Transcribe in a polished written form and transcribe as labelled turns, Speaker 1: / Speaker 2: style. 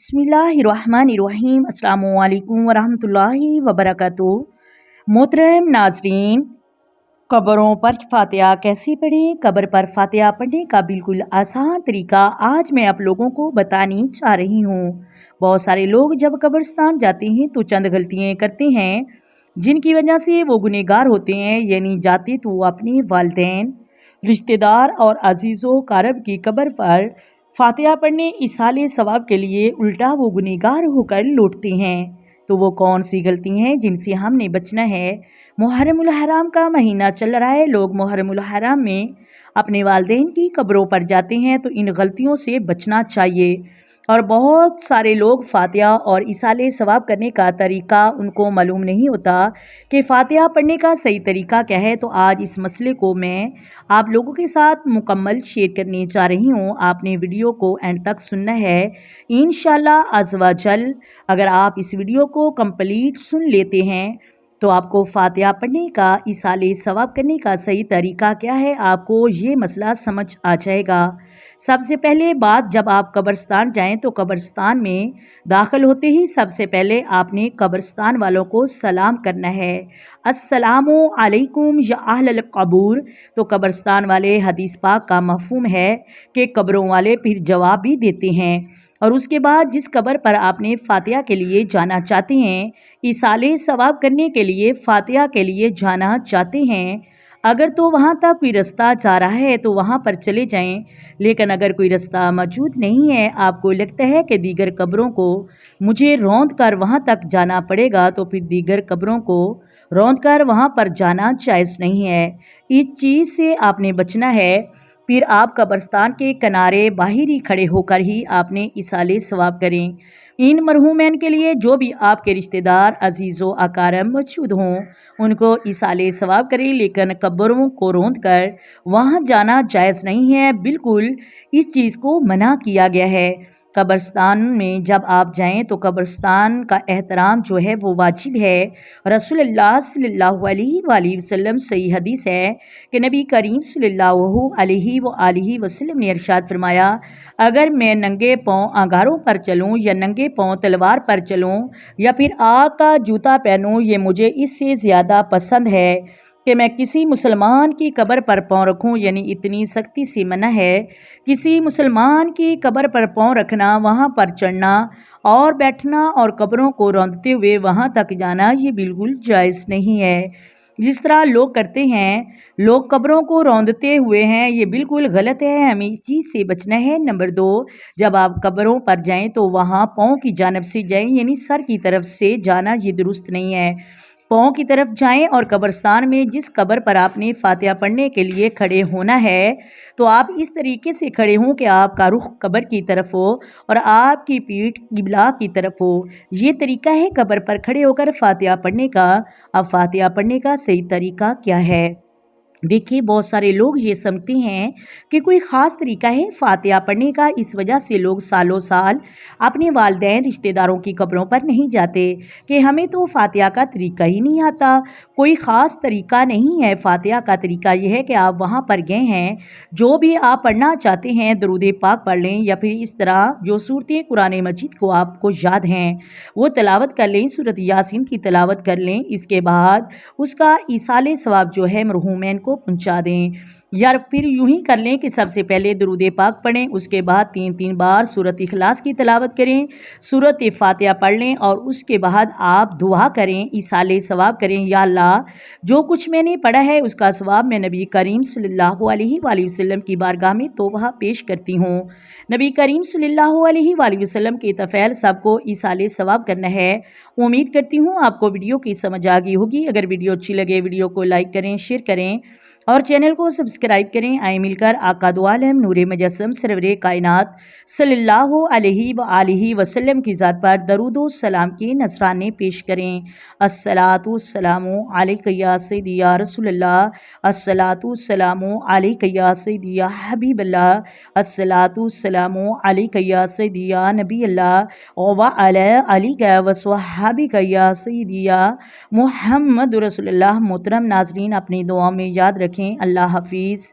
Speaker 1: بسم اللہ الرحمن الرحیم۔ السلام علیکم ورحمۃ اللہ وبرکاتہ۔ محترم ناظرین، قبروں پر فاتحہ کیسے پڑھیں؟ قبر پر فاتحہ پڑھنے کا بالکل آسان طریقہ آج میں آپ لوگوں کو بتانے چاہ رہی ہوں۔ بہت سارے لوگ جب قبرستان جاتے ہیں تو چند غلطیاں کرتے ہیں جن کی وجہ سے وہ گنہگار ہوتے ہیں، یعنی جاتے تو وہ اپنے والدین، رشتہ دار اور عزیز و اقارب کی قبر پر فاتحہ پڑھنے ایصال ثواب کے لیے الٹا وہ گنہگار ہو کر لوٹتے ہیں۔ تو وہ کون سی غلطی ہیں جن سے ہم نے بچنا ہے؟ محرم الحرام کا مہینہ چل رہا ہے، لوگ محرم الحرام میں اپنے والدین کی قبروں پر جاتے ہیں، تو ان غلطیوں سے بچنا چاہیے۔ اور بہت سارے لوگ فاتحہ اور ایصال ثواب کرنے کا طریقہ ان کو معلوم نہیں ہوتا کہ فاتحہ پڑھنے کا صحیح طریقہ کیا ہے۔ تو آج اس مسئلے کو میں آپ لوگوں کے ساتھ مکمل شیئر کرنے چاہ رہی ہوں۔ آپ نے ویڈیو کو اینڈ تک سننا ہے انشاءاللہ عز و جل۔ اگر آپ اس ویڈیو کو کمپلیٹ سن لیتے ہیں تو آپ کو فاتحہ پڑھنے کا، ایصال ثواب کرنے کا صحیح طریقہ کیا ہے، آپ کو یہ مسئلہ سمجھ آ جائے گا۔ سب سے پہلے بات، جب آپ قبرستان جائیں تو قبرستان میں داخل ہوتے ہی سب سے پہلے آپ نے قبرستان والوں کو سلام کرنا ہے۔ السلام علیکم یا اہل القبور۔ تو قبرستان والے، حدیث پاک کا مفہوم ہے کہ قبروں والے پھر جواب بھی دیتے ہیں، اور اس کے بعد جس قبر پر آپ نے فاتحہ کے لیے جانا چاہتے ہیں، ایصال ثواب کرنے کے لیے فاتحہ کے لیے جانا چاہتے ہیں، اگر تو وہاں تک کوئی رستہ جا رہا ہے تو وہاں پر چلے جائیں، لیکن اگر کوئی رستہ موجود نہیں ہے، آپ کو لگتا ہے کہ دیگر قبروں کو مجھے روند کر وہاں تک جانا پڑے گا، تو پھر دیگر قبروں کو روند کر وہاں پر جانا جائز نہیں ہے۔ اس چیز سے آپ نے بچنا ہے۔ پھر آپ قبرستان کے کنارے باہر ہی کھڑے ہو کر ہی آپ نے ایصال ثواب کریں۔ ان مرحومین کے لیے جو بھی آپ کے رشتہ دار، عزیز و اقارب موجود ہوں، ان کو ایصال ثواب کریں، لیکن قبروں کو روند کر وہاں جانا جائز نہیں ہے، بالکل اس چیز کو منع کیا گیا ہے۔ قبرستان میں جب آپ جائیں تو قبرستان کا احترام جو ہے وہ واجب ہے۔ رسول اللہ صلی اللہ علیہ وآلہ وسلم، صحیح حدیث ہے کہ نبی کریم صلی اللہ علیہ وآلہ وسلم نے ارشاد فرمایا، اگر میں ننگے پاؤں انگاروں پر چلوں یا ننگے پاؤں تلوار پر چلوں یا پھر آگ کا جوتا پہنوں، یہ مجھے اس سے زیادہ پسند ہے کہ میں کسی مسلمان کی قبر پر پاؤں رکھوں، یعنی اتنی سختی سے منع ہے کسی مسلمان کی قبر پر پاؤں رکھنا، وہاں پر چڑھنا اور بیٹھنا اور قبروں کو روندتے ہوئے وہاں تک جانا، یہ بالکل جائز نہیں ہے۔ جس طرح لوگ کرتے ہیں، لوگ قبروں کو روندتے ہوئے ہیں، یہ بالکل غلط ہے، ہمیں اس چیز سے بچنا ہے۔ نمبر 2، جب آپ قبروں پر جائیں تو وہاں پاؤں کی جانب سے جائیں، یعنی سر کی طرف سے جانا یہ درست نہیں ہے۔ پاؤں کی طرف جائیں، اور قبرستان میں جس قبر پر آپ نے فاتحہ پڑھنے کے لیے کھڑے ہونا ہے تو آپ اس طریقے سے کھڑے ہوں کہ آپ کا رخ قبر کی طرف ہو اور آپ کی پیٹھ قبلہ کی طرف ہو۔ یہ طریقہ ہے قبر پر کھڑے ہو کر فاتحہ پڑھنے کا۔ اب فاتحہ پڑھنے کا صحیح طریقہ کیا ہے؟ دیکھیے، بہت سارے لوگ یہ سمجھتے ہیں کہ کوئی خاص طریقہ ہے فاتحہ پڑھنے کا، اس وجہ سے لوگ سالوں سال اپنے والدین، رشتہ داروں کی قبروں پر نہیں جاتے کہ ہمیں تو فاتحہ کا طریقہ ہی نہیں آتا۔ کوئی خاص طریقہ نہیں ہے، فاتحہ کا طریقہ یہ ہے کہ آپ وہاں پر گئے ہیں، جو بھی آپ پڑھنا چاہتے ہیں درود پاک پڑھ لیں، یا پھر اس طرح جو صورتیں قرآن مجید کو آپ کو یاد ہیں وہ تلاوت کر لیں، سورۃ یاسین کی تلاوت کر لیں، اس کے بعد اس کا ایصال ثواب جو ہے مرحومین کو پہنچا دیں۔ یا پھر یوں ہی کر لیں کہ سب سے پہلے درود پاک پڑھیں، اس کے بعد 3 بار سورۃ اخلاص کی تلاوت کریں، سورۃ فاتحہ پڑھ لیں، اور اس کے بعد آپ دعا کریں، ایصال ثواب کریں، یا اللہ جو کچھ میں نے پڑھا ہے اس کا ثواب میں نبی کریم صلی اللہ علیہ وآلہ وسلم کی بارگاہ میں توبہ پیش کرتی ہوں۔ نبی کریم صلی اللہ علیہ وآلہ وسلم کے طفیل سب کو ایصال ثواب کرنا ہے۔ امید کرتی ہوں آپ کو ویڈیو کی سمجھ آ گئی ہوگی۔ اگر ویڈیو اچھی لگے ویڈیو کو لائک کریں، شیئر کریں اور چینل کو سبسکرائب کریں۔ آئیں مل کر آقا دو عالم نور مجسم سرور کائنات صلی اللہ علیہ وآلہ وسلم کی ذات پر درود و سلام کے نذرانے پیش کریں۔ الصلاۃ والسلام علیک یا سیدی یا رسول اللہ، الصلاۃ والسلام علیک یا سیدی یا حبیب اللہ، الصلاۃ والسلام علیک یا سیدی یا نبی اللہ، وعلی آلک وصحبک یا سیدی یا محمد رسول اللہ۔ محترم ناظرین، اپنی دعاؤں میں یاد رکھیں۔ اللہ حافظ۔